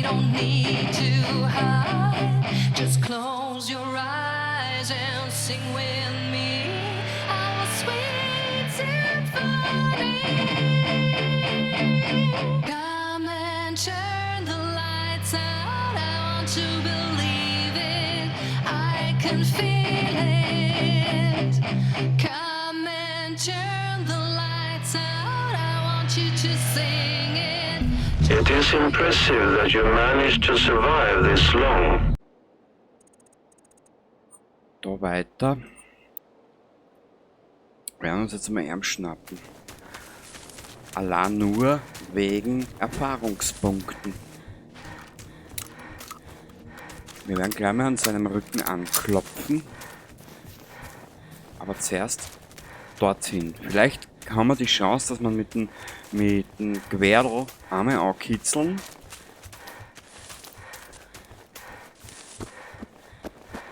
don't need to hide. Just close your eyes and sing with me our sweet symphony. Come and turn the lights out. I want to believe it. I can feel it. Come and turn the lights out. I want you to sing it. It is impressive that you managed to survive this long. Da weiter. Wir werden uns jetzt mal Arm schnappen. Allein nur wegen Erfahrungspunkten. Wir werden gleich mal an seinem Rücken anklopfen. Aber zuerst dorthin. Vielleicht haben wir die Chance, dass man mit dem Gewehrl einmal ankitzeln.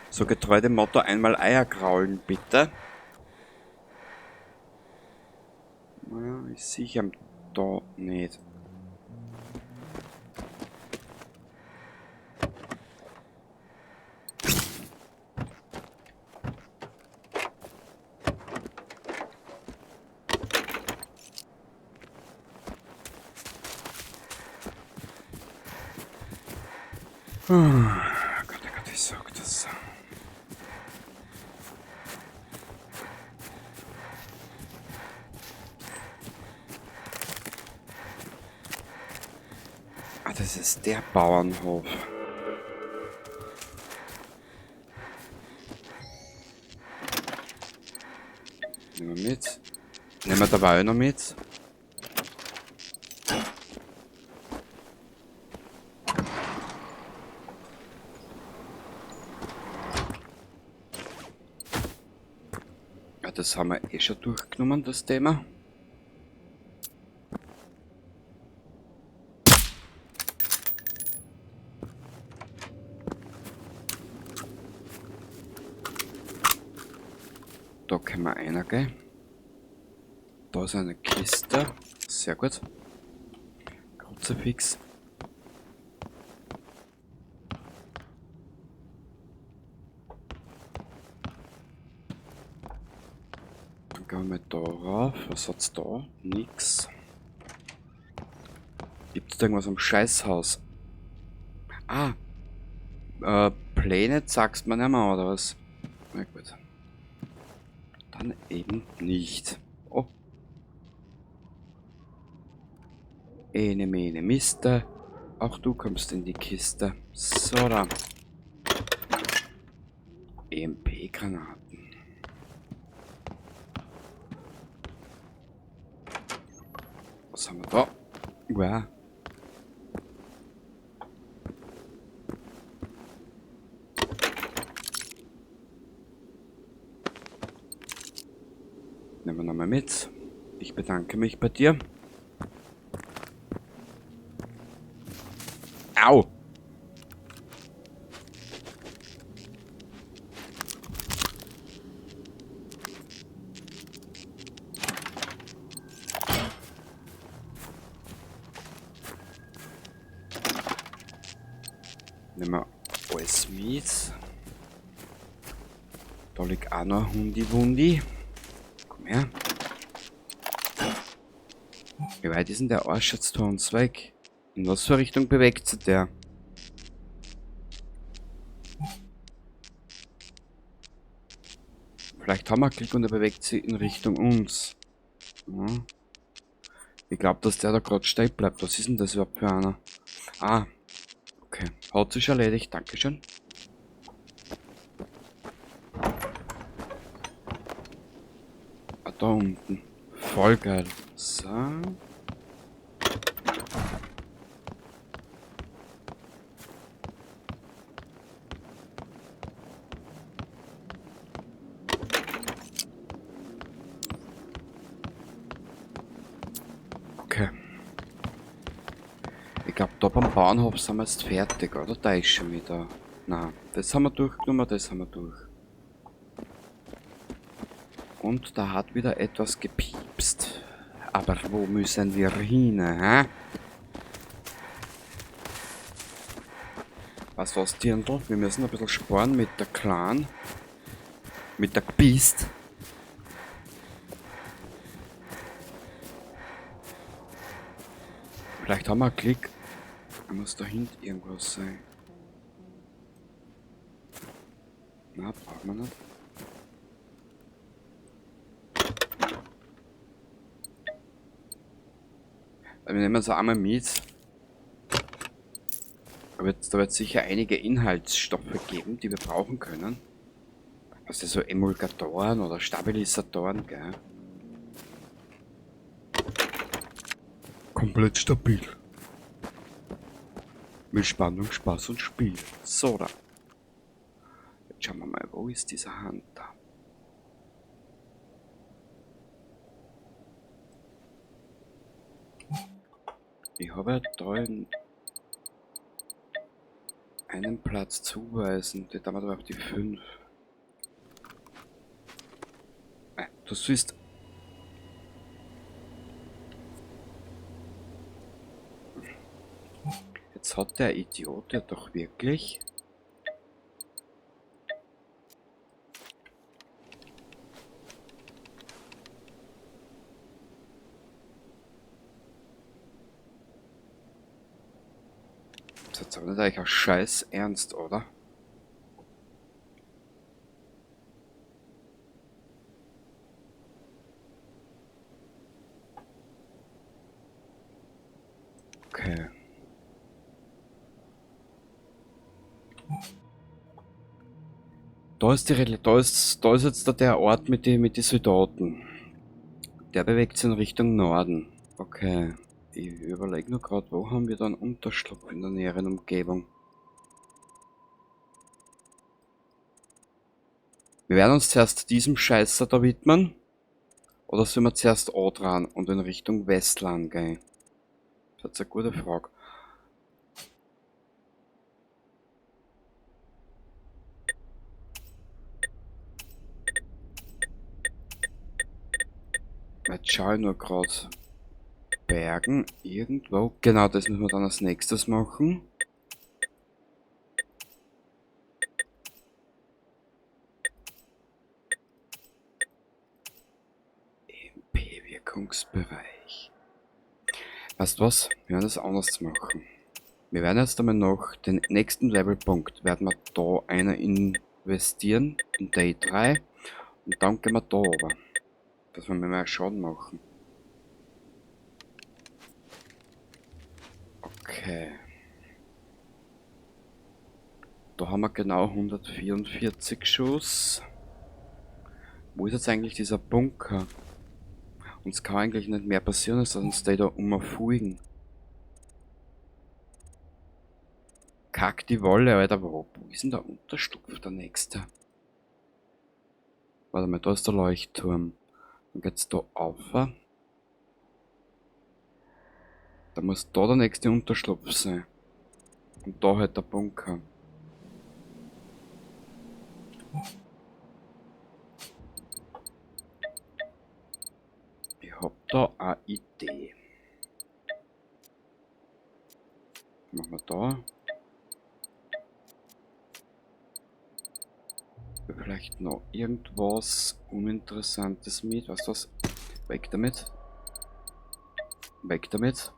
So getreu dem Motto, einmal Eier kraulen, bitte. Naja, ich sehe ihn da nicht. Gott, oh Gott, ich sag das. Ah, das ist der Bauernhof. Nehmen wir mit. Nehmen wir dabei auch noch mit. Ja, das haben wir eh schon durchgenommen, das Thema. Da können wir reingehen. Da ist eine Kiste. Sehr gut. Kruzifix. Dann gehen wir da rauf. Was hat's da? Nix. Gibt's da irgendwas am Scheißhaus? Ah. Pläne sagst man nicht mehr, oder was? Na gut. Dann eben nicht. Oh. Ene mene Miste. Auch du kommst in die Kiste. So dann. EMP-Granaten. Was haben wir da? Wow. Nehmen wir nochmal mit. Ich bedanke mich bei dir. Au! Nehmen wir alles mit. Da liegt auch noch Hundi-Wundi. Komm her. Wie weit ist denn der Arsch jetzt von uns weg? In was für Richtung bewegt sich der? Vielleicht haben wir Glück und er bewegt sich in Richtung uns. Ja. Ich glaube, dass der da gerade stehen bleibt. Was ist denn das überhaupt für einer? Ah. Okay. Hat sich erledigt. Dankeschön. Ah, da unten. Voll geil. So. Okay. Ich glaube, da beim Bauernhof sind wir jetzt fertig, oder? Da ist schon wieder. Nein, das haben wir durchgenommen, das haben wir durch. Und da hat wieder etwas gepiepst. Aber wo müssen wir hin, hä? Was war's, Dirndl? Wir müssen ein bisschen sparen mit der Clan. Mit der Beast. Vielleicht haben wir einen Klick. Da muss da hinten irgendwas sein. Na, brauchen wir nicht. Wir nehmen es einmal mit. Da wird sicher einige Inhaltsstoffe geben, die wir brauchen können. Also so Emulgatoren oder Stabilisatoren, gell? Komplett stabil. Mit Spannung, Spaß und Spiel. So da. Jetzt schauen wir mal, wo ist dieser Hunter? Ich habe ja da einen Platz zuweisen. Den haben wir aber auf die 5. Du siehst. Jetzt hat der Idiot ja doch wirklich. Das ist jetzt aber nicht eigentlich ein Scheiß Ernst, oder? Okay. Da ist jetzt der Ort mit den Soldaten. Der bewegt sich in Richtung Norden. Okay. Ich überlege nur gerade, wo haben wir dann Unterschlupf in der näheren Umgebung. Wir werden uns zuerst diesem Scheißer da widmen. Oder sollen wir zuerst A dran und in Richtung Westland gehen? Das ist eine gute Frage. Jetzt schaue ich nur gerade. Bergen irgendwo. Genau, das müssen wir dann als nächstes machen. MP-Wirkungsbereich. Weißt du was? Wir werden das anders machen. Wir werden jetzt einmal noch den nächsten Levelpunkt werden wir da einer investieren in Day 3 und dann gehen wir da oben. Dass wir mehr Schaden machen. Okay. Da haben wir genau 144 Schuss. Wo ist jetzt eigentlich dieser Bunker? Uns kann eigentlich nicht mehr passieren, als dass uns die da umfliegen. Kack die Wolle, Alter. Wo ist denn der Unterschlupf, der nächste? Warte mal, da ist der Leuchtturm. Dann geht's da auf. Da muss da der nächste Unterschlupf sein. Und da halt der Bunker. Ich hab da eine Idee. Machen wir da. Vielleicht noch irgendwas Uninteressantes mit. Weißt du was? Weg damit. Weg damit.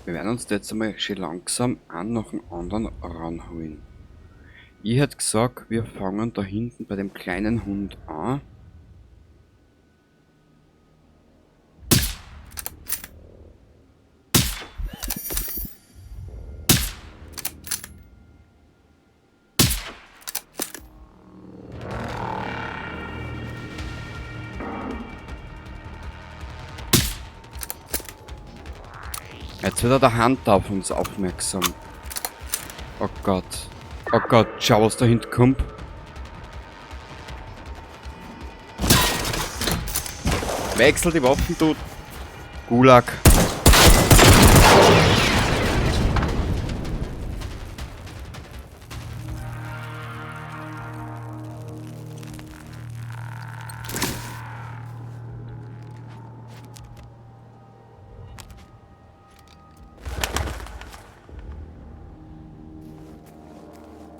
Wir werden uns jetzt einmal schön langsam an nach dem anderen ranholen. Ich hätte gesagt, wir fangen da hinten bei dem kleinen Hund an. Jetzt wird der Hunter auf uns aufmerksam. Oh Gott. Oh Gott, schau, was da hinten kommt. Wechsel die Waffen, du Gulag.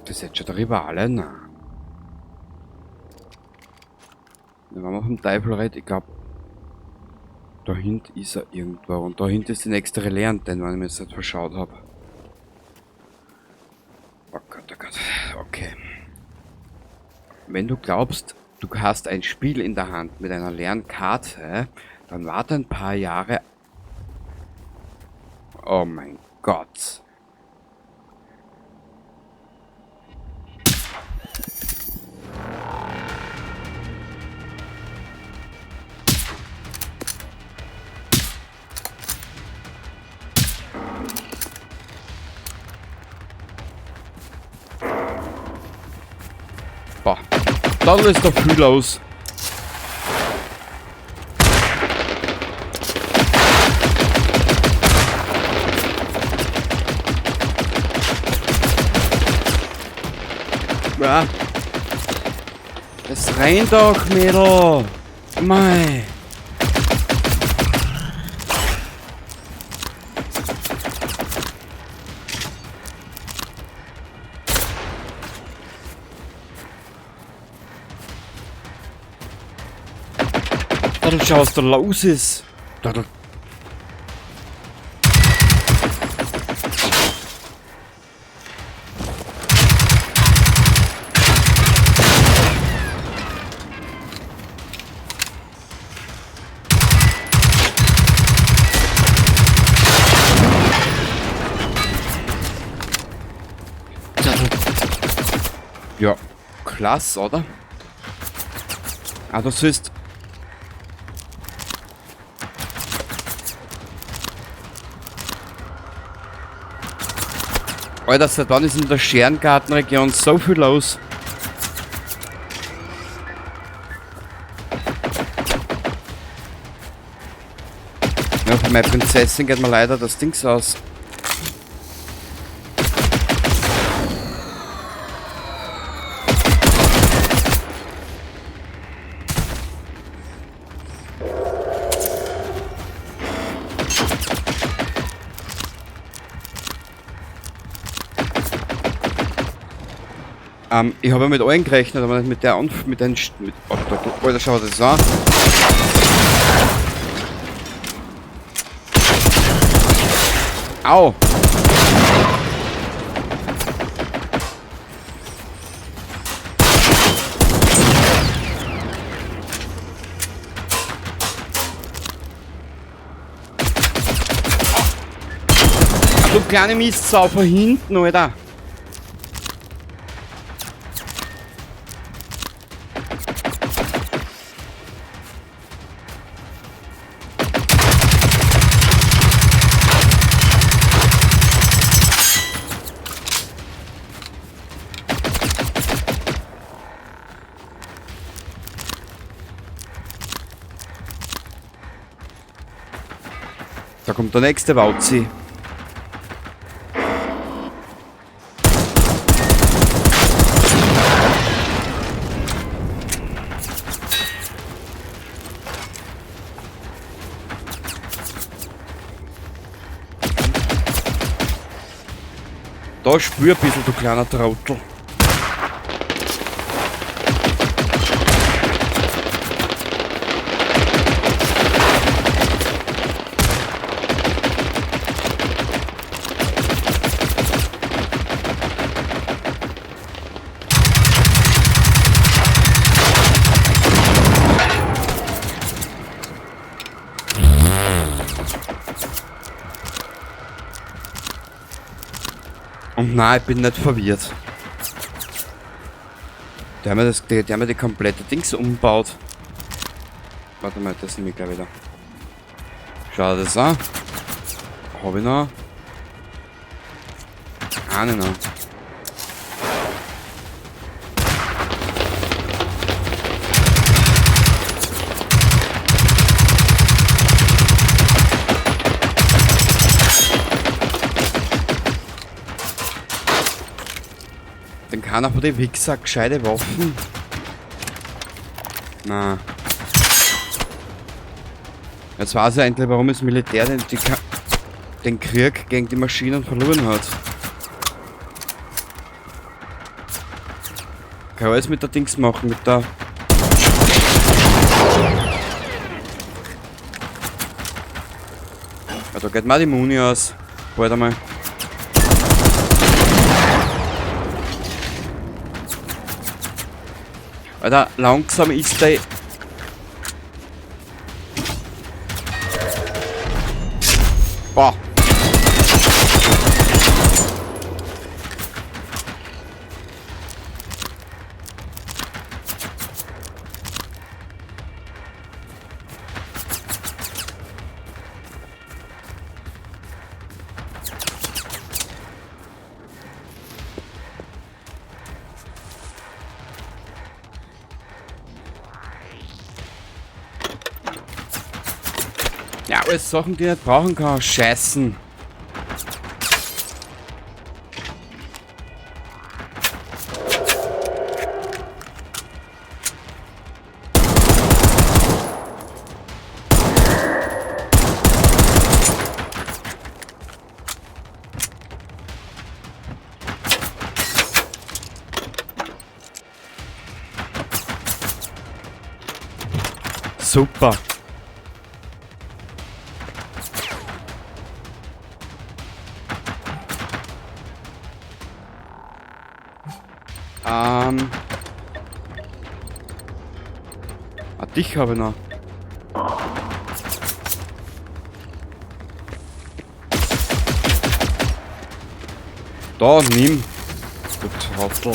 Das ist jetzt schon der Rivale? Nein. Wenn man vom Teufel redet, ich glaube, da hinten ist er irgendwo. Und da hinten ist die nächste Relais-Antenne, wenn ich mir jetzt nicht verschaut habe. Oh Gott, oh Gott. Okay. Wenn du glaubst, du hast ein Spiel in der Hand mit einer leeren Karte, dann warte ein paar Jahre. Oh mein Gott. Boah, da ist der viel los. Ja. Das rennt doch, Mädel. Mei. Da schau, was da los ist. Da. Ja, klasse, oder? Ah, das ist... Alter, seit wann ist in der Scherengartenregion so viel los? Ja, für meine Prinzessin geht mir leider das Ding aus. Ich habe ja mit allen gerechnet, aber nicht mit der mit den Alter, schau dir das an. Au! Ach, du kleine Mistsau von hinten, Alter! Da kommt der nächste Wauzi. Da spür ein bisschen, du kleiner Trottel. Und nein, ich bin nicht verwirrt. Der hat mir die komplette Dings umgebaut. Warte mal, das nehme ich gleich wieder. Schau dir das an. Hab ich noch? Einen noch. Dann kann auch die Wichser gescheite Waffen. Na. Jetzt weiß ich endlich, warum das Militär den Krieg gegen die Maschinen verloren hat. Kann alles mit der Dings machen, mit der... Ja, da geht mal die Muni aus. Bald einmal. Alter, langsam ist der... Boah. Ja, alles Sachen, die ich nicht brauchen kann. Scheißen. Super. Dich habe ich noch. Da, nimm. Gut, Haustel.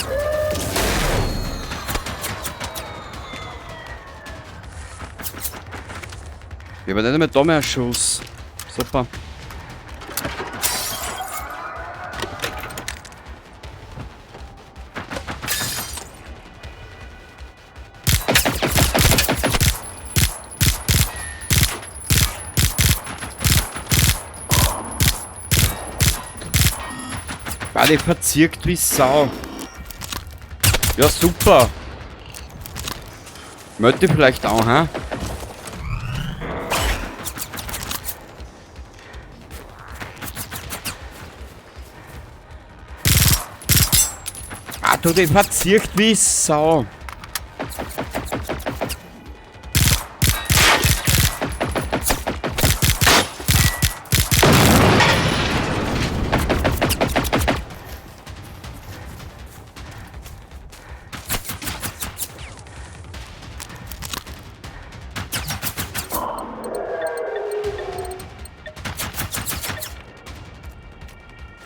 Wir haben nicht mehr da mehr einen Schuss. Super. Alle verzirkt wie Sau. Ja, super. Möchte vielleicht auch, hä? Ah, du, die verzirkt wie Sau.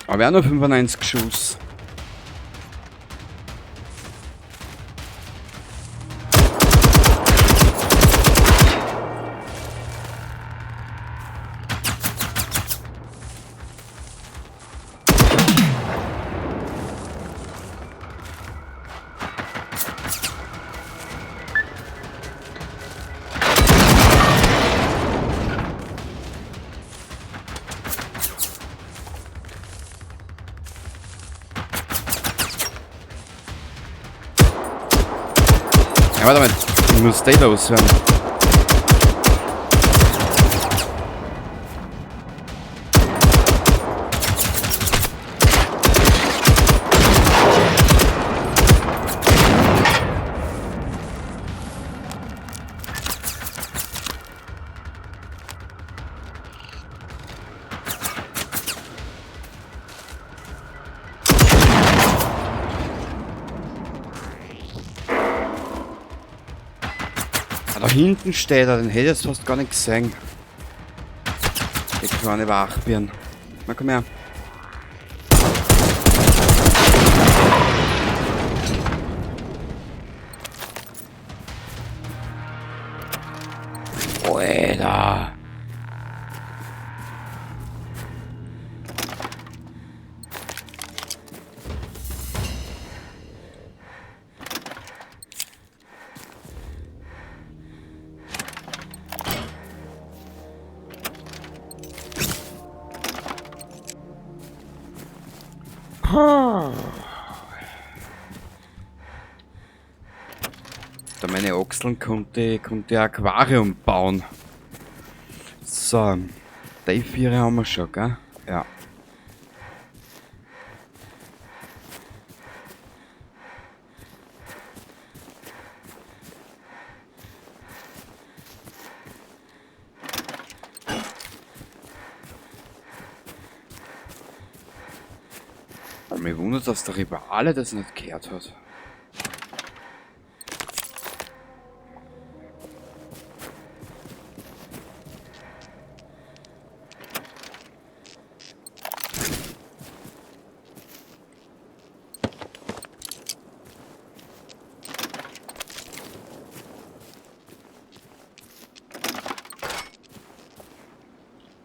Aber auch nur 95 Schuss. Ja, warte mal, ich muss den loswerden. Da hinten steht er, den hätte ich jetzt fast gar nicht gesehen. Die kleine Wachbirn. Na komm her. Alter. Da meine Ochseln konnte ein Aquarium bauen. So, die 4 haben wir schon, gell? Ja. Mich wundert, dass der Rivale das nicht gehört hat.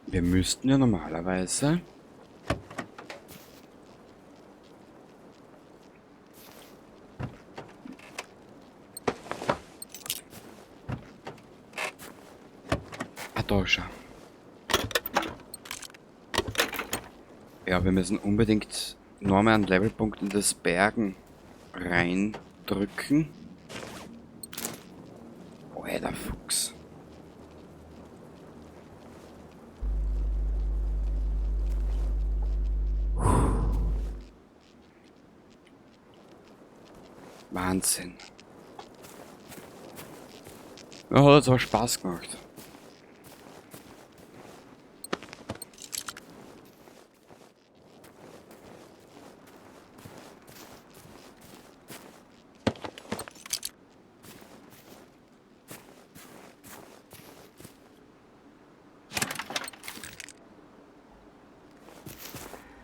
Wir müssten ja normalerweise da schau. Ja, wir müssen unbedingt noch mal einen Levelpunkt in das Bergen reindrücken. Oh, ey, der Fuchs. Wahnsinn. Ja, hat jetzt auch Spaß gemacht.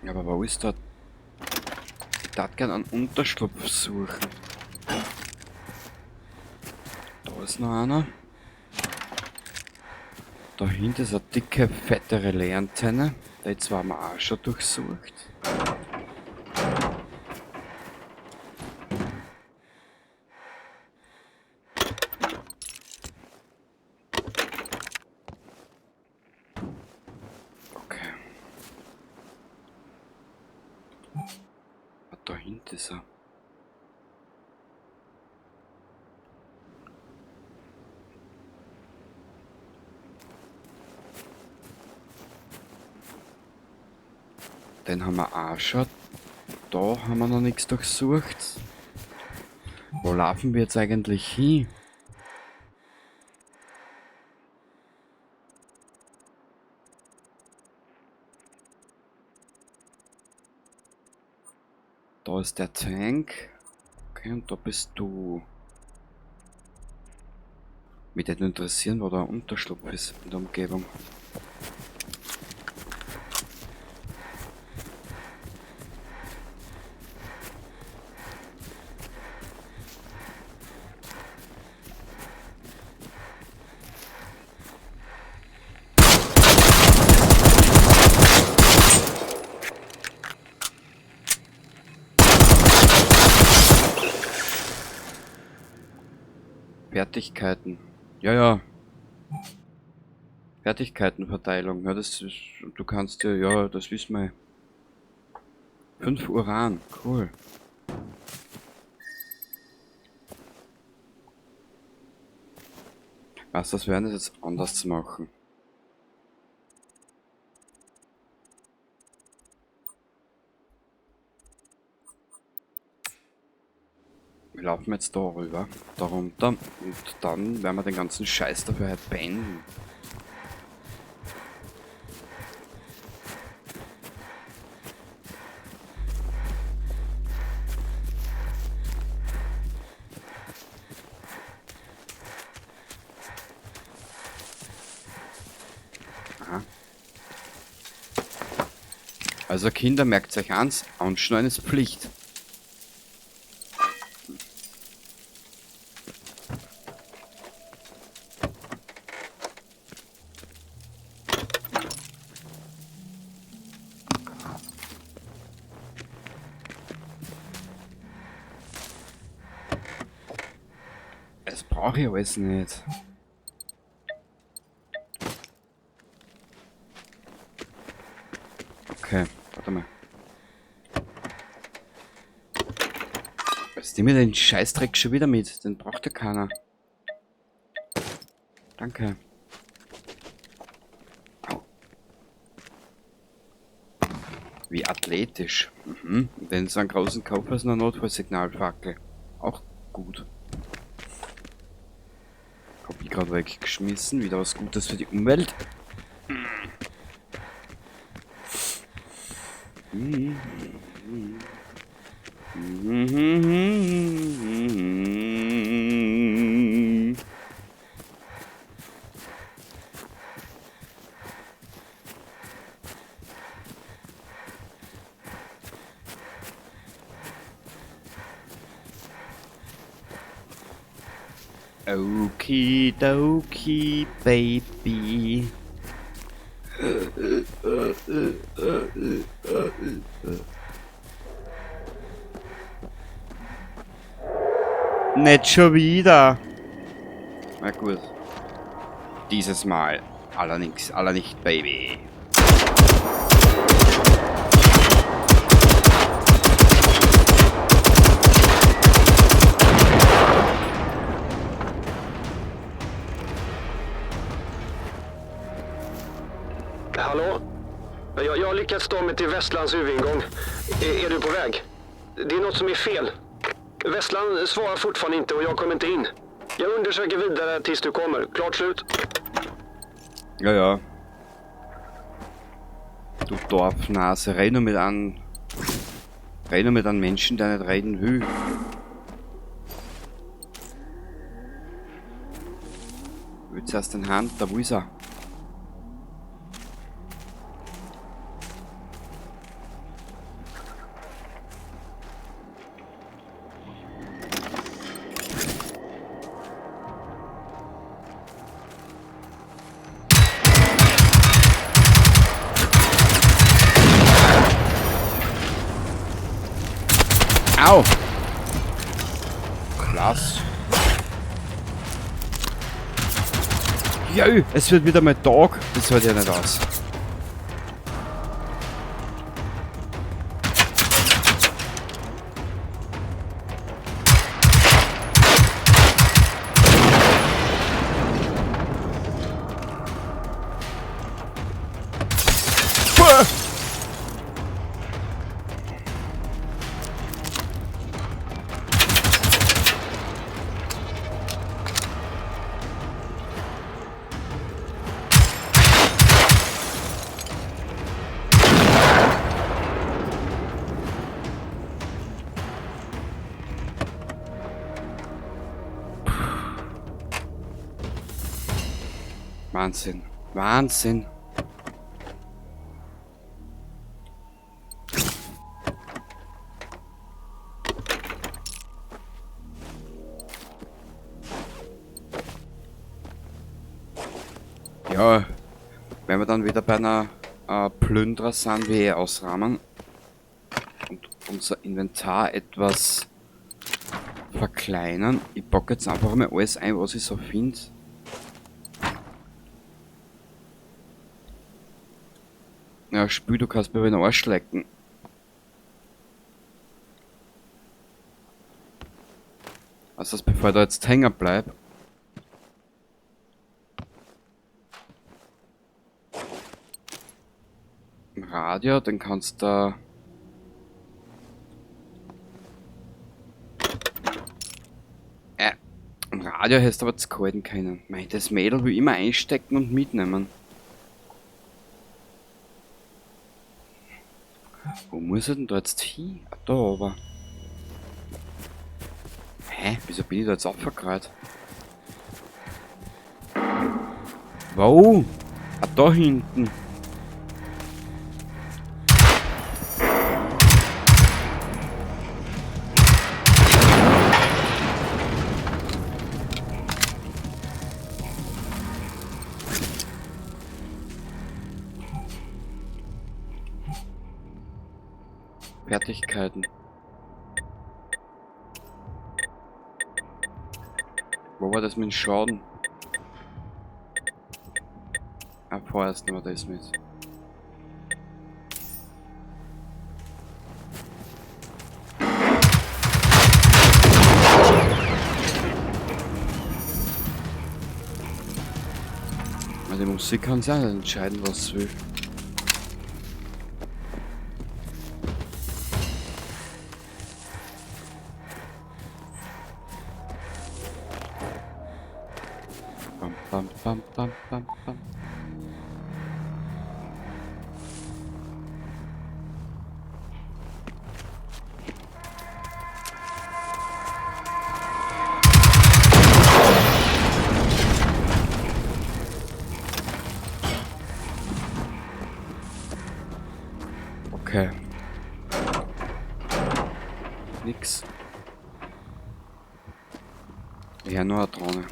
Ja, aber wo ist da? Ich darf gerne einen Unterschlupf suchen. Da ist noch einer. Dahinter ist eine dicke, fette Relais-Antenne. Die zwar haben wir auch schon durchsucht. Okay. Dahinter ist er. Den haben wir auch schon. Da haben wir noch nichts durchsucht. Wo laufen wir jetzt eigentlich hin? Da ist der Tank. Okay, und da bist du. Mich würde interessieren, wo da ein Unterschlupf ist in der Umgebung. Fertigkeiten. Ja, ja. Fertigkeitenverteilung. Ja, das ist. Du kannst ja, das wissen wir. 5 Uran. Cool. Was, das werden das jetzt anders zu machen. Wir laufen jetzt da rüber, da runter und dann werden wir den ganzen Scheiß dafür halt beenden. Aha. Also Kinder, merkt euch eins, Anschnallen ist Pflicht. Das brauche ich alles nicht. Okay, warte mal. Jetzt nehme ich den Scheißdreck schon wieder mit. Den braucht ja keiner. Danke. Au. Wie athletisch. Mhm. Wenn so einen großen Kopf ist, eine Notfallsignalfackel. Auch gut. Hab ich gerade weggeschmissen. Wieder was Gutes für die Umwelt. Okie dokie, baby. Nicht schon wieder. Na gut. Dieses Mal. Allerdings, aller nicht, Baby. Hallå? Jag har lyckats ta mig till Västlands huvudingång. Är du på väg? Det är något som är fel. Västland svarar fortfarande inte och jag kommer inte in. Jag undersöker vidare tills du kommer. Klart slut. Ja, ja. Du Dorfnase, red nur mit einem Menschen, der nicht reden will. Willst du erst den Hand? Da, wo ist er? Au! Klasse. Ja, es wird wieder mal Tag. Das hört ja nicht aus. Wahnsinn. Wahnsinn. Ja, wenn wir dann wieder bei einer Plünderer sind, wie ausrahmen und unser Inventar etwas verkleinern. Ich packe jetzt einfach mal alles ein, was ich so finde. Ja, Spül, du kannst mir über den Arsch lecken. Also, bevor ich da jetzt hängen bleib. Im Radio, den kannst du. Im Radio hättest du aber zu halten können. Mei, das Mädel will immer einstecken und mitnehmen. Wo muss er denn da jetzt hin? Ah, da aber. Hä? Wieso bin ich da jetzt aufgekreuzt? Wo? Ah, da hinten. Fertigkeiten. Wo war das mit dem Schaden? Ah, vorerst nehmen wir das mit. Die Musik kann sich auch nicht entscheiden, was sie will. Bam, bam, bam, bam, bam. Okay. Nix. Ja, nur eine Drohne.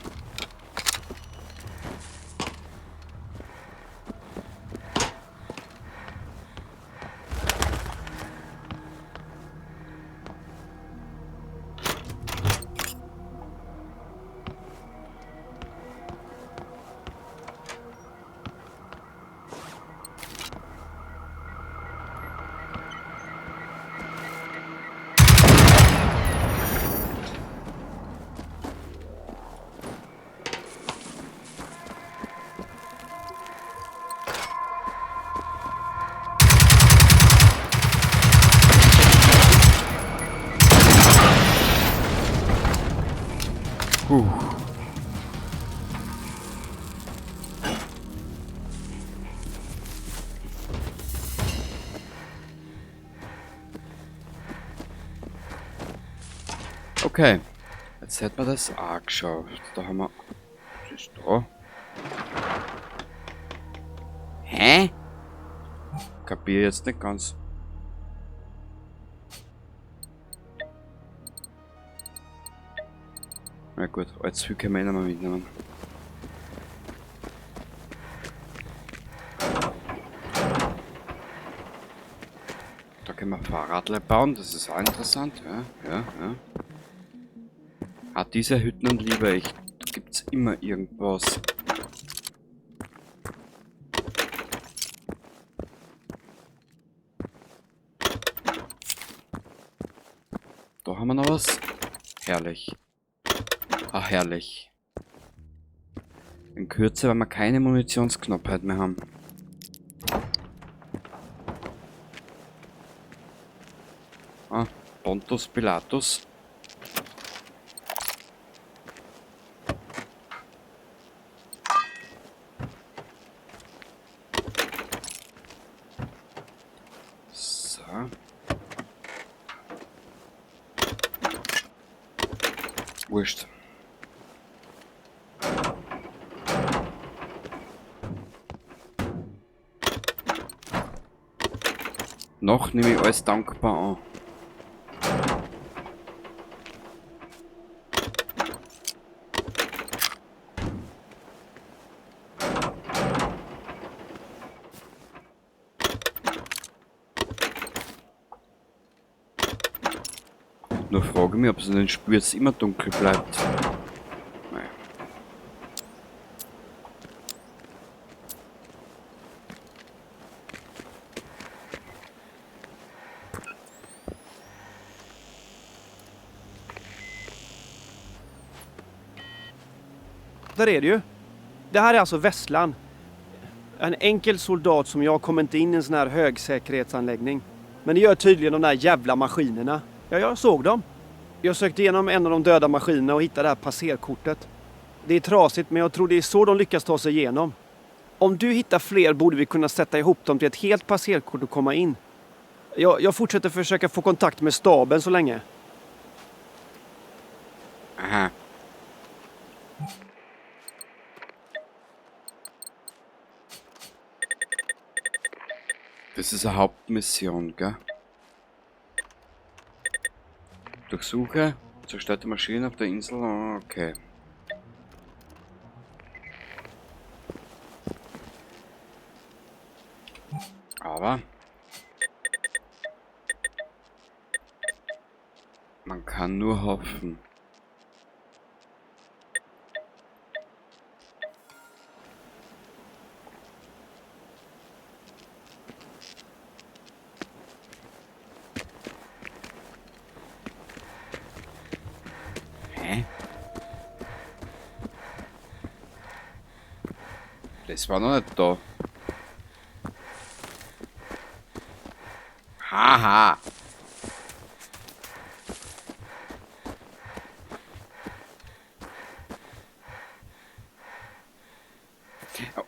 Okay, jetzt hätten wir das angeschaut. Da haben wir... Was ist da? Hä? Kapier jetzt nicht ganz. Na gut, allzu viel können wir nicht mehr mitnehmen. Da können wir Fahrradle bauen, das ist auch interessant. Ja. Ah, diese Hütten liebe ich. Da gibt's immer irgendwas. Da haben wir noch was. Herrlich. Ach, herrlich. In Kürze, weil wir keine Munitionsknappheit mehr haben. Ah, Pontus Pilatus. So. Wurscht. Noch nehme ich alles dankbar an. Nur frage mich, ob es in den Spielen jetzt immer dunkel bleibt. Nein. Där är det ju. Det här är alltså Vesslan. En enkel soldat som jag kommer inte in i en sån här högsäkerhetsanläggning. Men det gör tydligen de där jävla maskinerna. Ja, jag såg dem. Jag sökte igenom en av de döda maskinerna och hittade det här passerkortet. Det är trasigt, men jag tror det är så de lyckas ta sig igenom. Om du hittar fler borde vi kunna sätta ihop dem till ett helt passerkort och komma in. Jag fortsätter försöka få kontakt med staben så länge. Aha. Das ist eine Hauptmission, gell? Durchsuche zerstörte Maschinen auf der Insel. Okay. Aber man kann nur hoffen. Das war noch nicht da. Haha.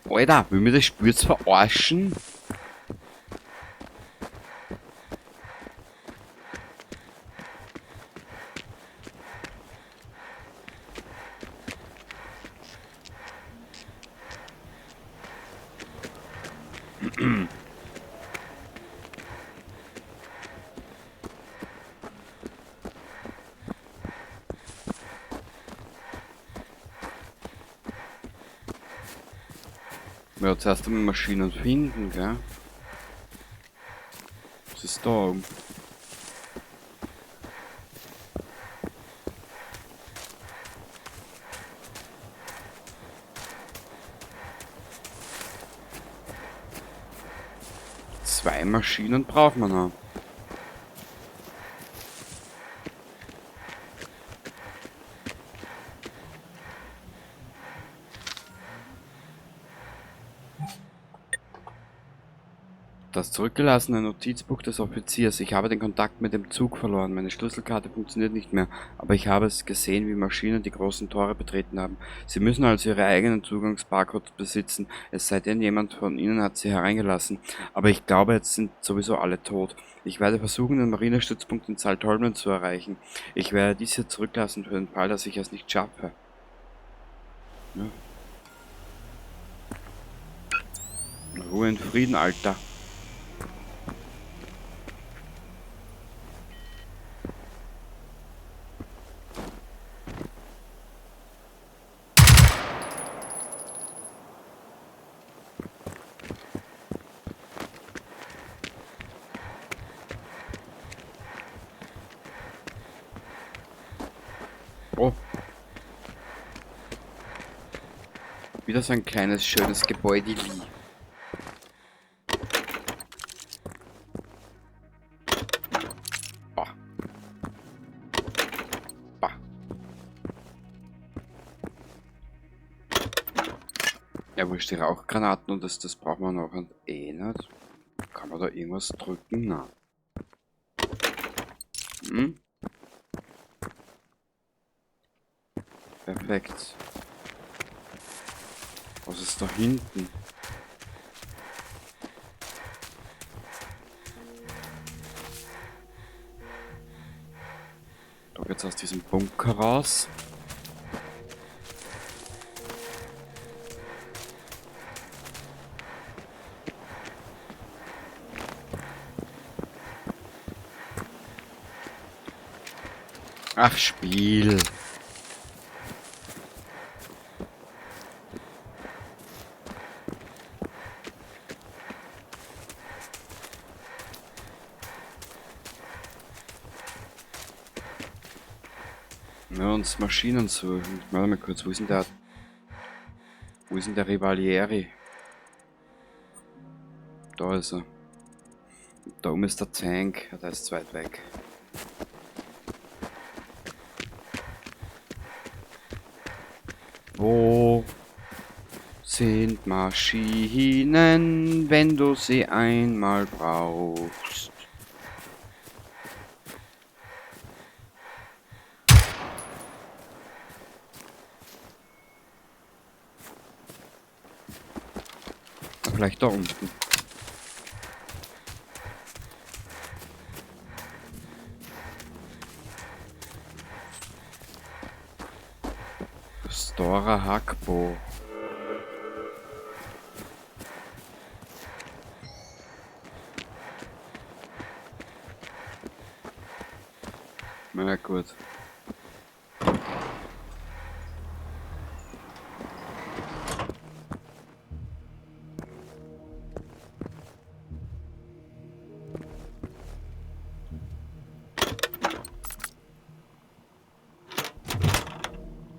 Alter, will mir das Spiel jetzt verarschen? Ja, zuerst einmal Maschinen finden, gell? Was ist da oben? Zwei Maschinen braucht man noch. Das zurückgelassene Notizbuch des Offiziers. Ich habe den Kontakt mit dem Zug verloren. Meine Schlüsselkarte funktioniert nicht mehr. Aber ich habe es gesehen, wie Maschinen die großen Tore betreten haben. Sie müssen also ihre eigenen Zugangsbarcodes besitzen. Es sei denn, jemand von ihnen hat sie hereingelassen. Aber ich glaube, jetzt sind sowieso alle tot. Ich werde versuchen, den Marinestützpunkt in Saltholmen zu erreichen. Ich werde dies hier zurücklassen für den Fall, dass ich es nicht schaffe. Ja. Ruhe in Frieden, Alter. Oh. Wieder so ein kleines, schönes Gebäude. Bah. Bah. Ja, wo ist die Rauchgranaten und das braucht man noch und nicht. Kann man da irgendwas drücken? Na. Hm? Perfekt. Was ist da hinten? Da geht's aus diesem Bunker raus. Ach, Spiel. Ja, uns Maschinen suchen. Warte mal kurz, wo ist denn der? Wo ist denn der Rivalieri? Da ist er. Da oben ist der Tank, der ist zu weit weg. Wo sind Maschinen, wenn du sie einmal brauchst? Vielleicht da unten. Stora Hackbo. Na gut.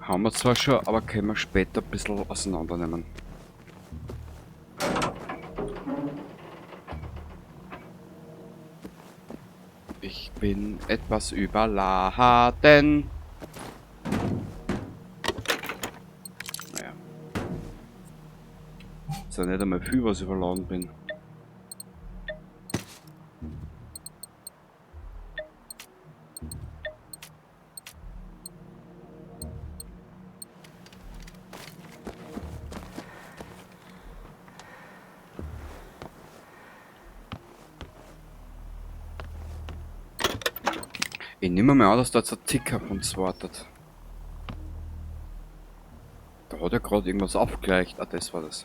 Haben wir zwar schon, aber können wir später ein bisschen auseinandernehmen. Ich bin etwas überladen. Naja. Ist ja nicht einmal viel, was ich überladen bin. Ich nehme mal an, dass da jetzt ein Ticker auf uns wartet. Da hat er gerade irgendwas aufgleicht. Ah, das war das.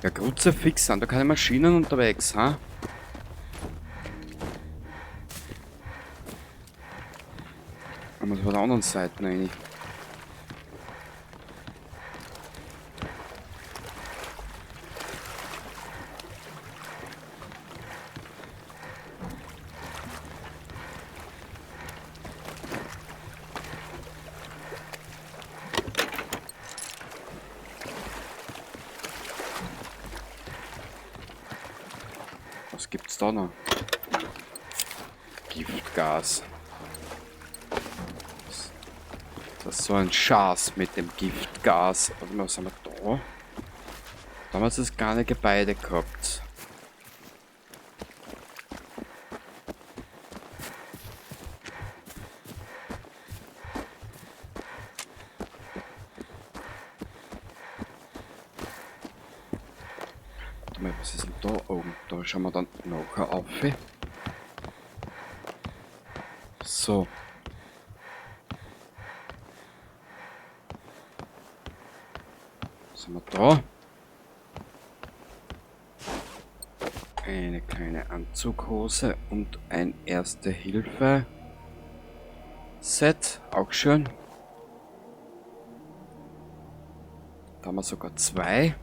Ja, Grutze fix sind da keine Maschinen unterwegs, ha? Aber von der anderen Seite rein. Was gibt's da noch? Giftgas. Das ist so ein Schatz mit dem Giftgas. Warte mal, was haben wir da? Damals das kleine Gebäude gehabt. Warte mal, was ist denn da oben? Da schauen wir dann nachher auf. So. Was haben wir da? Eine kleine Anzughose und ein Erste-Hilfe-Set. Auch schön. Da haben wir sogar zwei.